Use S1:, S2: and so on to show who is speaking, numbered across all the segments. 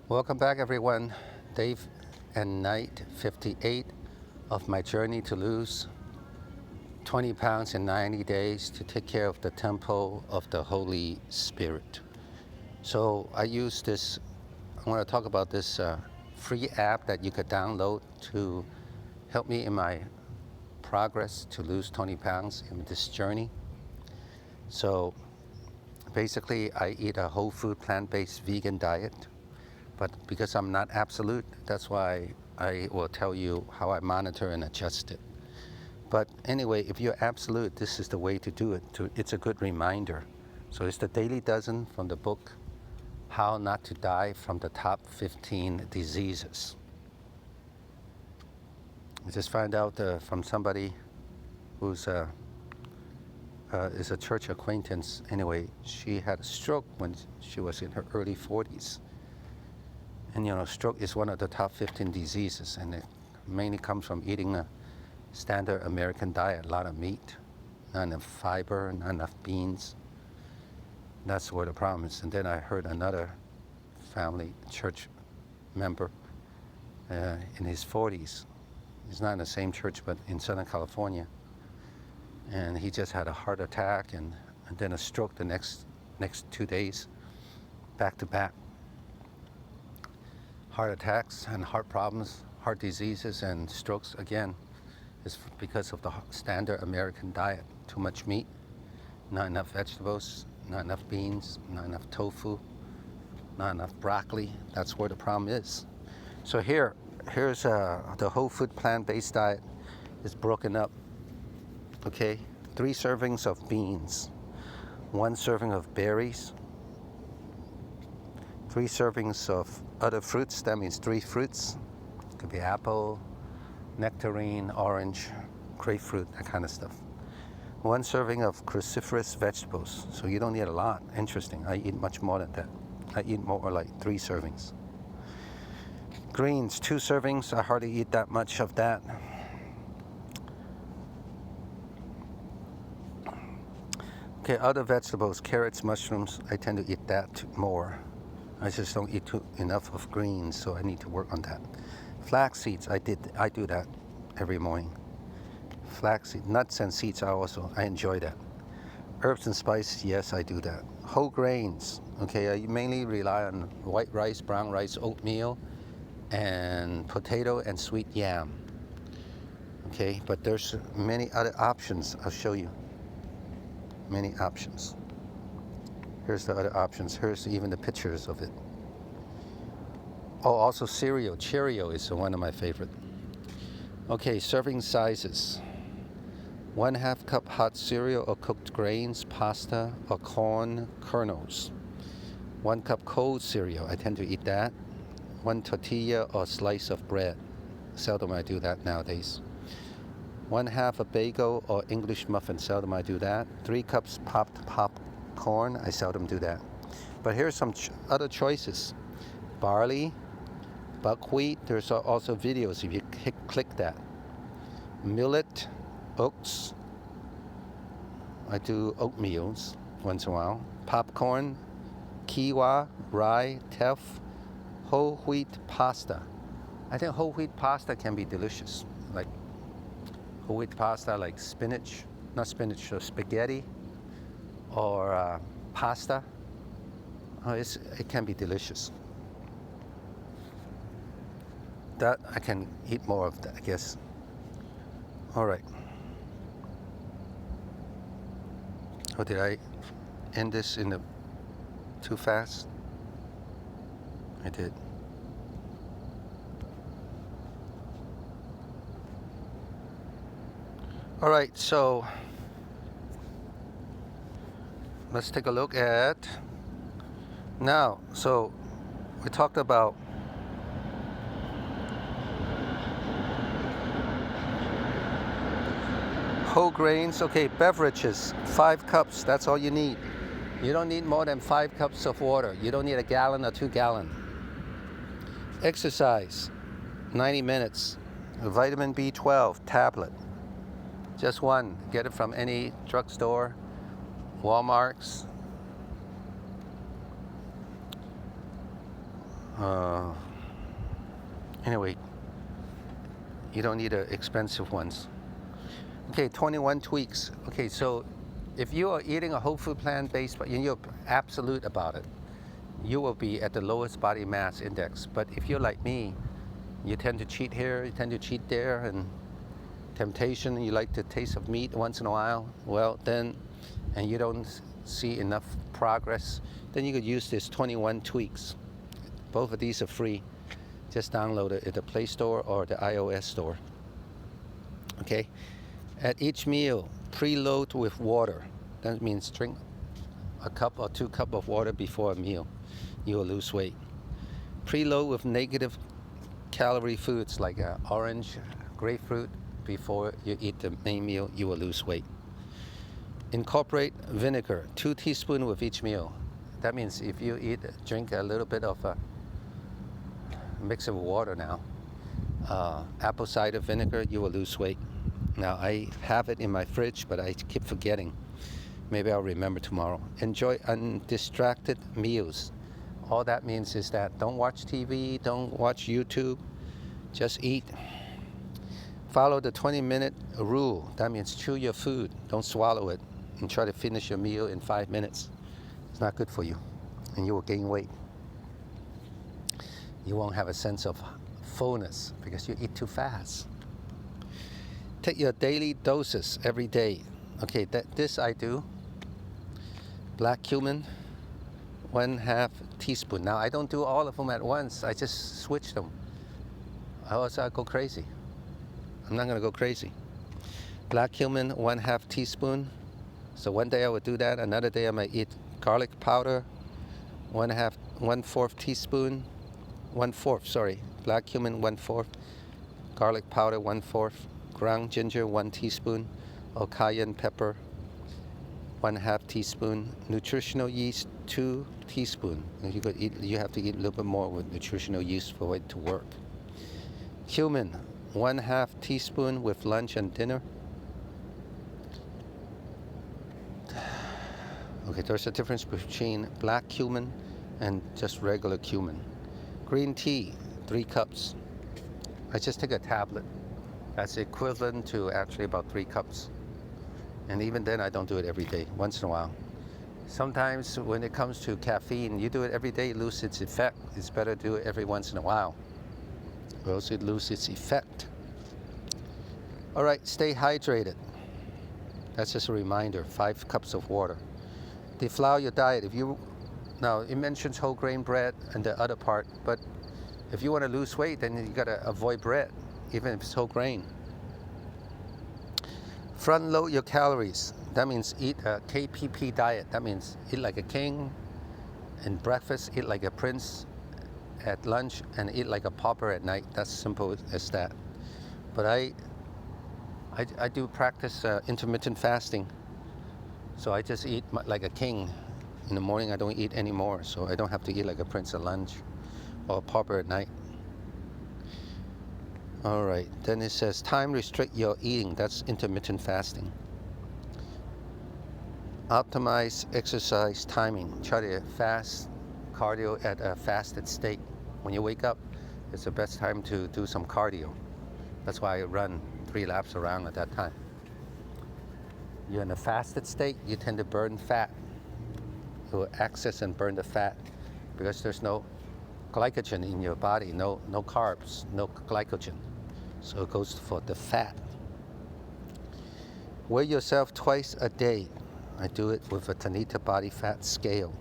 S1: Welcome back, everyone. Day and night 58 of my journey to lose 20 pounds in 90 days to take care of the temple of the Holy Spirit. So I use this, I want to talk about this free app that you could download to help me in my progress to lose 20 pounds in this journey. So basically, I eat a whole food, plant-based vegan diet. But because I'm not absolute, that's why I will tell you how I monitor and adjust it. But anyway, if you're absolute, this is the way to do it. It's a good reminder. So it's the Daily Dozen from the book, How Not to Die from the Top 15 Diseases. I just found out from somebody who's is a church acquaintance. Anyway, she had a stroke when she was in her early 40s. And you know, stroke is one of the top 15 diseases, and it mainly comes from eating a standard American diet, a lot of meat, not enough fiber, not enough beans. That's where the problem is. And then I heard another family church member in his 40s. He's not in the same church, but in Southern California. And he just had a heart attack and then a stroke the next 2 days, back to back. Heart attacks and heart problems, heart diseases and strokes, again, is because of the standard American diet. Too much meat, not enough vegetables, not enough beans, not enough tofu, not enough broccoli. That's where the problem is. So here's the whole food plant-based diet is broken up. Okay, 3 servings of beans, 1 serving of berries, 3 servings of other fruits. That means 3 fruits. It could be apple, nectarine, orange, grapefruit, that kind of stuff. 1 serving of cruciferous vegetables. So you don't need a lot. Interesting. I eat much more than that. I eat more like 3 servings. Greens, 2 servings. I hardly eat that much of that. Okay, other vegetables, carrots, mushrooms, I tend to eat that more. I just don't eat enough of greens, so I need to work on that. Flax seeds, I do that every morning. Flax seeds, nuts and seeds, I enjoy that. Herbs and spices, yes, I do that. Whole grains, okay, I mainly rely on white rice, brown rice, oatmeal, and potato and sweet yam. Okay, but there's many other options. I'll show you. Many options. Here's the other options. Here's even the pictures of it. Oh, also cereal. Cheerio is one of my favorite. Okay, serving sizes. 1/2 cup hot cereal or cooked grains, pasta or corn kernels. 1 cup cold cereal. I tend to eat that. 1 tortilla or slice of bread. Seldom I do that nowadays. 1/2 a bagel or English muffin. Seldom I do that. 3 cups popped popcorn. I seldom do that. But here's some other choices. Barley, buckwheat. There's also videos if you click that. Millet, oats. I do oatmeals once in a while. Popcorn, quinoa, rye, teff, whole wheat pasta. I think whole wheat pasta can be delicious. Like whole wheat pasta, like spinach, not spinach, so spaghetti or pasta. Oh, it can be delicious. That I can eat more of that, I guess. All right. Oh, did I end this too fast? I did. All right, so let's take a look at now. So we talked about whole grains. Okay, beverages, 5 cups, that's all you need. You don't need more than 5 cups of water. You don't need a gallon or 2 gallons. Exercise, 90 minutes. Vitamin B12 tablet. Just 1. Get it from any drugstore, Walmart's. Uh, anyway, you don't need expensive ones. Okay, 21 tweaks. Okay, so if you are eating a whole food plant-based, and you're absolute about it, you will be at the lowest body mass index. But if you're like me, you tend to cheat here, you tend to cheat there, and temptation, you like the taste of meat once in a while, well then, and you don't see enough progress, then you could use this 21 tweaks. Both of these are free. Just download it at the Play Store or the iOS store. Okay? At each meal, preload with water. That means drink a cup or 2 cups of water before a meal. You will lose weight. Preload with negative calorie foods like orange, grapefruit before you eat the main meal. You will lose weight. Incorporate vinegar, 2 teaspoons with each meal. That means if you drink a little bit of a mix of water now, apple cider vinegar, you will lose weight. Now I have it in my fridge, but I keep forgetting. Maybe I'll remember tomorrow. Enjoy undistracted meals. All that means is that don't watch TV, don't watch YouTube, just eat. Follow the 20-minute rule. That means chew your food, don't swallow it, and try to finish your meal in 5 minutes. It's not good for you, and you will gain weight. You won't have a sense of fullness because you eat too fast. Take your daily doses every day. Okay, this I do. Black cumin, 1/2 teaspoon. Now I don't do all of them at once. I just switch them. Else I'll go crazy. I'm not gonna go crazy. Black cumin, 1/2 teaspoon. So one day I would do that. Another day I might eat garlic powder, 1/4 teaspoon. 1/4, sorry. Black cumin, 1/4. Garlic powder, 1/4. Ground ginger, 1 teaspoon, or cayenne pepper, 1/2 teaspoon. Nutritional yeast, 2 teaspoons. You have to eat a little bit more with nutritional yeast for it to work. Cumin, 1/2 teaspoon with lunch and dinner. Okay, there's a difference between black cumin and just regular cumin. Green tea, 3 cups. I just take a tablet. That's equivalent to actually about 3 cups. And even then, I don't do it every day, once in a while. Sometimes when it comes to caffeine, you do it every day, it loses its effect. It's better to do it every once in a while, or else it loses its effect. All right, stay hydrated. That's just a reminder, 5 cups of water. Deflour your diet. Now, it mentions whole grain bread and the other part, but if you want to lose weight, then you gotta avoid bread, even if it's whole grain. Front load your calories. That means eat a KPP diet. That means eat like a king and breakfast, eat like a prince at lunch, and eat like a pauper at night. That's simple as that. But I do practice intermittent fasting. So I just eat like a king. In the morning I don't eat anymore, so I don't have to eat like a prince at lunch or a pauper at night. All right, then it says time restrict your eating. That's intermittent fasting. Optimize exercise timing. Try to fast cardio at a fasted state. When you wake up, it's the best time to do some cardio. That's why I run 3 laps around at that time. You're in a fasted state, you tend to burn fat. You will access and burn the fat because there's no glycogen in your body, no carbs, no glycogen. So it goes for the fat. Weigh yourself twice a day. I do it with a Tanita body fat scale.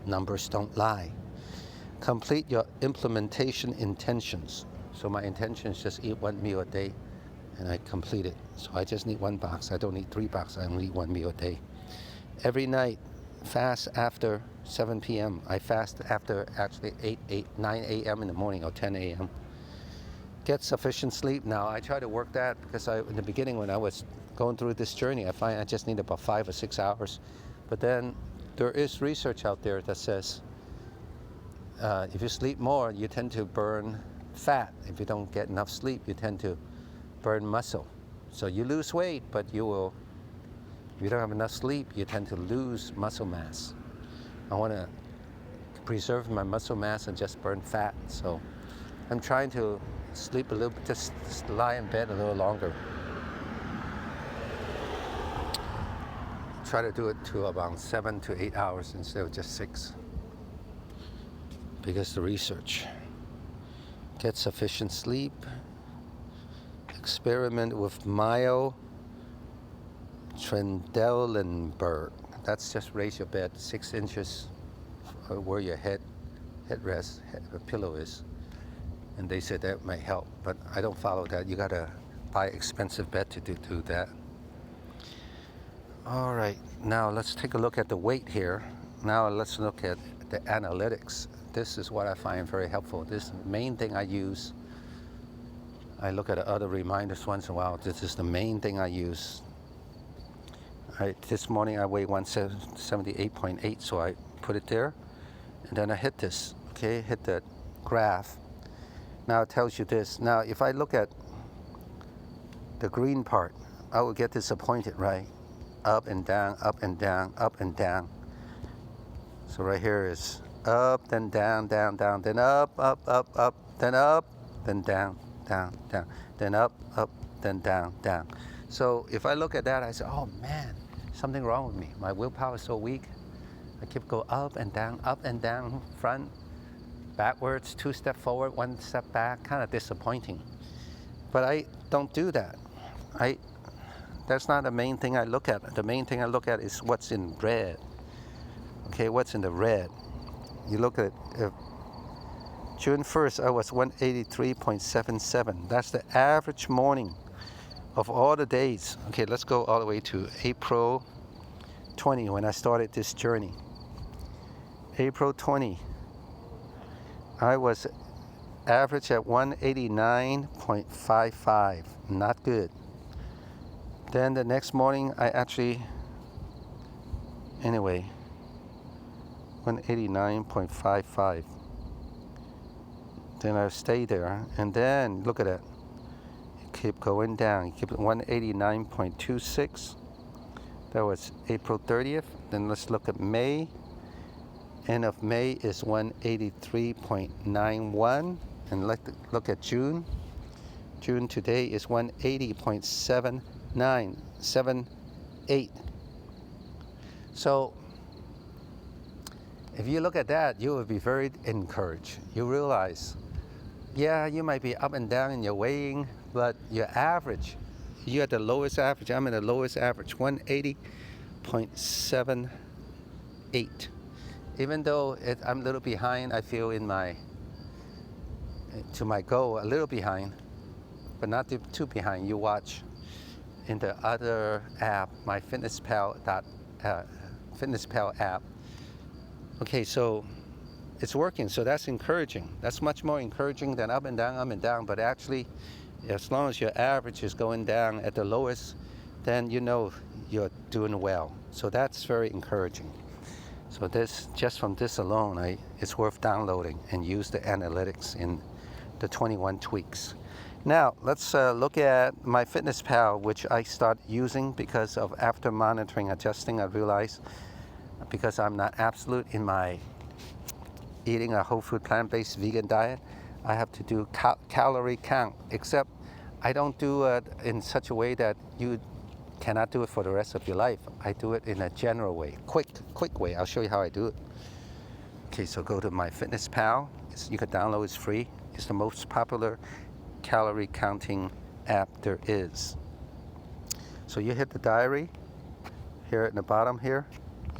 S1: Numbers don't lie. Complete your implementation intentions. So my intention is just eat 1 meal a day, and I complete it. So I just need 1 box. I don't need 3 boxes. I only eat 1 meal a day. Every night, fast after 7 p.m. I fast after actually 9 a.m. in the morning or 10 a.m. Get sufficient sleep. Now I try to work that because in the beginning when I was going through this journey, I find I just need about 5 or 6 hours. But then there is research out there that says if you sleep more, you tend to burn fat. If you don't get enough sleep, you tend to burn muscle. So you lose weight, but if you don't have enough sleep, you tend to lose muscle mass. I want to preserve my muscle mass and just burn fat. So I'm trying to sleep a little bit, just lie in bed a little longer. Try to do it to about 7 to 8 hours instead of just 6. Because the research. Get sufficient sleep. Experiment with Trendelenburg. That's just raise your bed 6 inches where your headrest, pillow is. And they said that might help, but I don't follow that. You gotta buy expensive bed to do that. All right, now let's take a look at the weight here. Now let's look at the analytics. This is what I find very helpful. This is the main thing I use. I look at other reminders once in a while. This is the main thing I use. This morning I weighed 178.8, so I put it there. And then I hit this, okay, hit that graph. Now it tells you this. Now if I look at the green part, I will get disappointed, right? Up and down, up and down, up and down. So right here is up, then down, down, down, then up, up, up, up, then up, then down, down, down, then up, then down, down. So if I look at that, I say, oh man, something wrong with me. My willpower is so weak. I keep going up and down, front, backwards, 2 steps forward, 1 step back, kind of disappointing. But I don't do that. That's not the main thing I look at. The main thing I look at is what's in red. Okay, what's in the red? You look at June 1st, I was 183.77. That's the average morning of all the days. Okay, let's go all the way to April 20 when I started this journey. April 20, I was average at 189.55. Not good. Then the next morning, I actually, anyway, 189.55. Then I stay there, and then look at that. You keep going down. You keep 189.26. That was April 30th. Then let's look at May. End of May is 183.91. And let's look at June. June today is 180.7978. So if you look at that, you will be very encouraged. You realize, yeah, you might be up and down in your weighing, but your average, you're at the lowest average. I'm at the lowest average, 180.78. Even though I'm a little behind, I feel to my goal, a little behind, but not too behind. You watch in the other app, my FitnessPal app. Okay, so it's working, so that's encouraging. That's much more encouraging than up and down, but actually, as long as your average is going down at the lowest, then you know you're doing well. So that's very encouraging. So this, just from this alone, it's worth downloading and use the analytics in the 21 tweaks. Now, let's look at my FitnessPal, which I started using because of after monitoring, adjusting, I realized because I'm not absolute in my eating a whole food plant-based vegan diet, I have to do calorie count, except I don't do it in such a way that you cannot do it for the rest of your life. I do it in a general way, quick way. I'll show you how I do it. Okay, so go to my FitnessPal. You can download, it's free. It's the most popular calorie counting app there is. So you hit the diary here at the bottom here.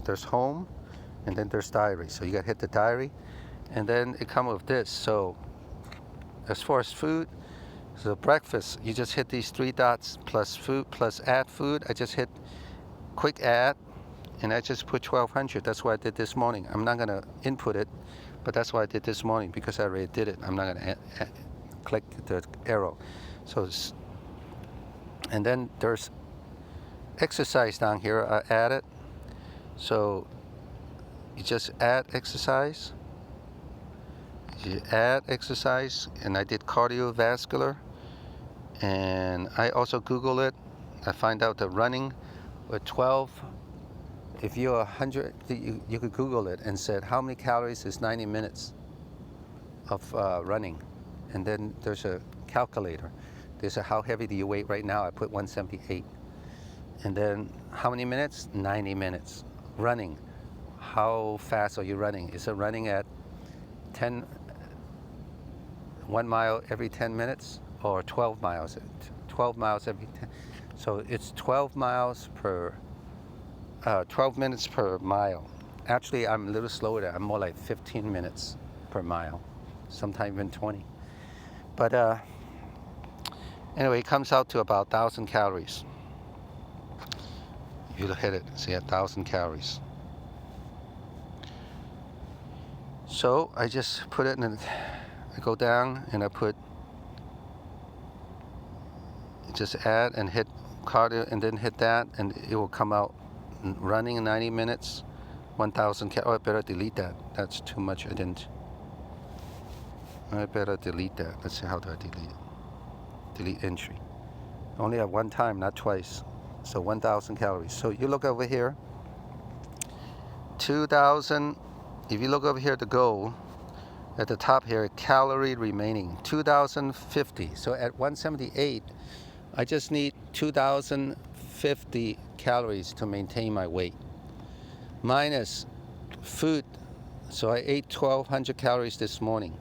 S1: There's home, and then there's diary. So you got to hit the diary, and then it comes with this. So as far as food, so breakfast, you just hit these 3 dots, plus food, plus add food. I just hit quick add, and I just put 1200. That's what I did this morning. I'm not going to input it, but that's what I did this morning because I already did it. I'm not going to click the arrow. So, and then there's exercise down here. I added. So you just add exercise. You add exercise, and I did cardiovascular, and I also Google it. I find out that running with 12 if you're 100, you could Google it and said, how many calories is 90 minutes of running? And then there's a calculator. There's a how heavy do you weigh right now? I put 178. And then how many minutes? 90 minutes. Running. How fast are you running? Is it running at 1 mile every 10 minutes or 12 miles? 12 miles every 10. So it's 12 miles per 12 minutes per mile. Actually, I'm a little slower there. I'm more like 15 minutes per mile, sometimes even 20. But anyway, it comes out to about 1,000 calories. You look at it, see 1,000 calories. So I just put it in, I go down and I just add and hit cardio and then hit that, and it will come out running in 90 minutes, 1,000 calories. Oh, I better delete that. That's too much. I better delete that. Let's see, how do I delete it? Delete entry. Only at one time, not twice. So 1,000 calories. So you look over here, 2,000. If you look over here, the goal at the top here, calorie remaining, 2,050. So at 178, I just need 2,050 calories to maintain my weight. Minus food. So I ate 1,200 calories this morning.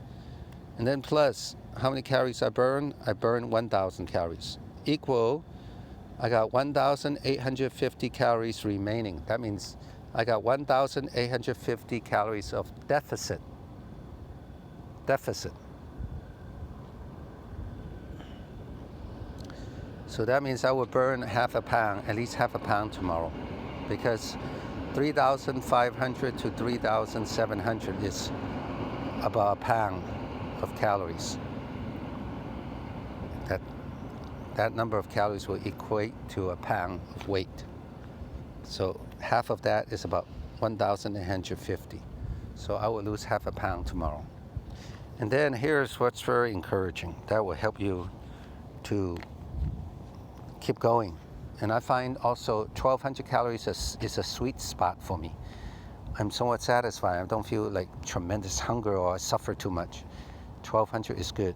S1: And then plus, how many calories I burn? I burn 1,000 calories. Equal, I got 1,850 calories remaining. That means I got 1,850 calories of deficit. So that means I will burn half a pound, at least half a pound tomorrow, because 3,500 to 3,700 is about a pound of calories. That number of calories will equate to a pound of weight. So half of that is about 1,850. So I will lose half a pound tomorrow. And then here's what's very encouraging. That will help you to keep going. And I find also 1,200 calories is a sweet spot for me. I'm somewhat satisfied. I don't feel like tremendous hunger or I suffer too much. 1,200 is good.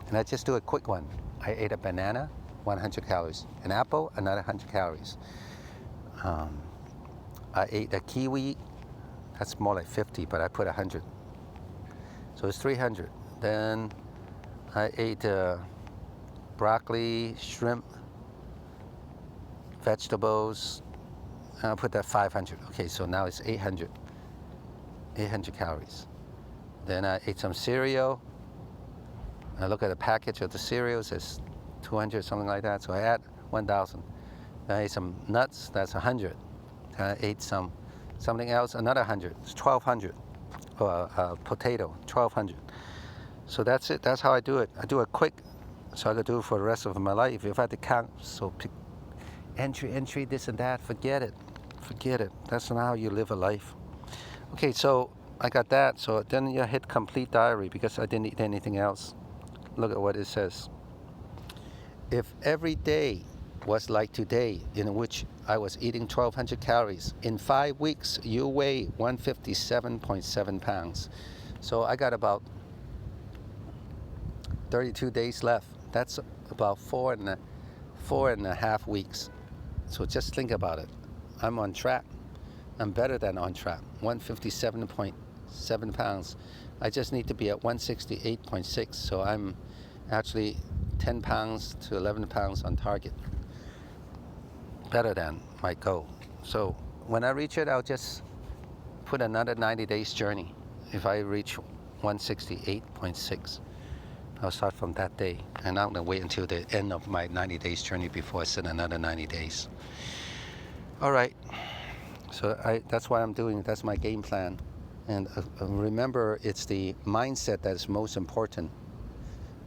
S1: And I just do a quick one. I ate a banana, 100 calories. An apple, another 100 calories. I ate a kiwi, that's more like 50, but I put 100. So it's 300. Then I ate broccoli, shrimp, vegetables, and I put that 500. Okay, so now it's 800 calories. Then I ate some cereal. I look at the package of the cereal, it says 200, something like that. So I add 1,000. Then I ate some nuts, that's 100. Then I ate something else, another 100. It's 1,200. Potato, 1,200. So that's it. That's how I do it. I do it quick, so I could do it for the rest of my life. If I had to count, so pick entry, this and that, forget it. That's not how you live a life. Okay, so I got that. So then you hit complete diary because I didn't eat anything else. Look at what it says. If every day was like today, in which I was eating 1,200 calories, in 5 weeks you weigh 157.7 pounds. So I got about 32 days left. That's about four and a half weeks. So just think about it. I'm on track. I'm better than on track. 157.7 pounds. I just need to be at 168.6. So I'm actually 10 pounds to 11 pounds on target. Better than my goal. So when I reach it, I'll just put another 90 days journey. If I reach 168.6, I'll start from that day. And I'm going to wait until the end of my 90 days journey before I set another 90 days. All right. So that's what I'm doing. That's my game plan. And remember, it's the mindset that is most important.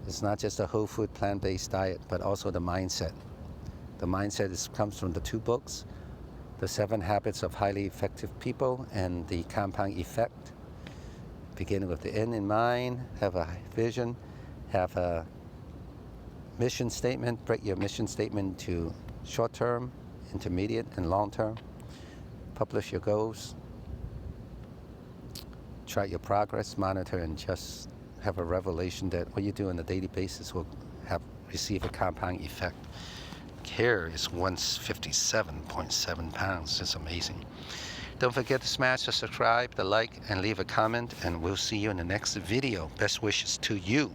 S1: It's not just a whole food plant-based diet, but also the mindset. The mindset comes from the 2 books, The 7 Habits of Highly Effective People and The Compound Effect. Beginning with the end in mind, have a vision, have a mission statement, break your mission statement to short-term, intermediate, and long-term. Publish your goals. Track your progress, monitor, and just have a revelation that what you do on a daily basis will receive a compound effect. Hair is 157.7 pounds. It's amazing. Don't forget to smash the subscribe, the like, and leave a comment, and we'll see you in the next video. Best wishes to you.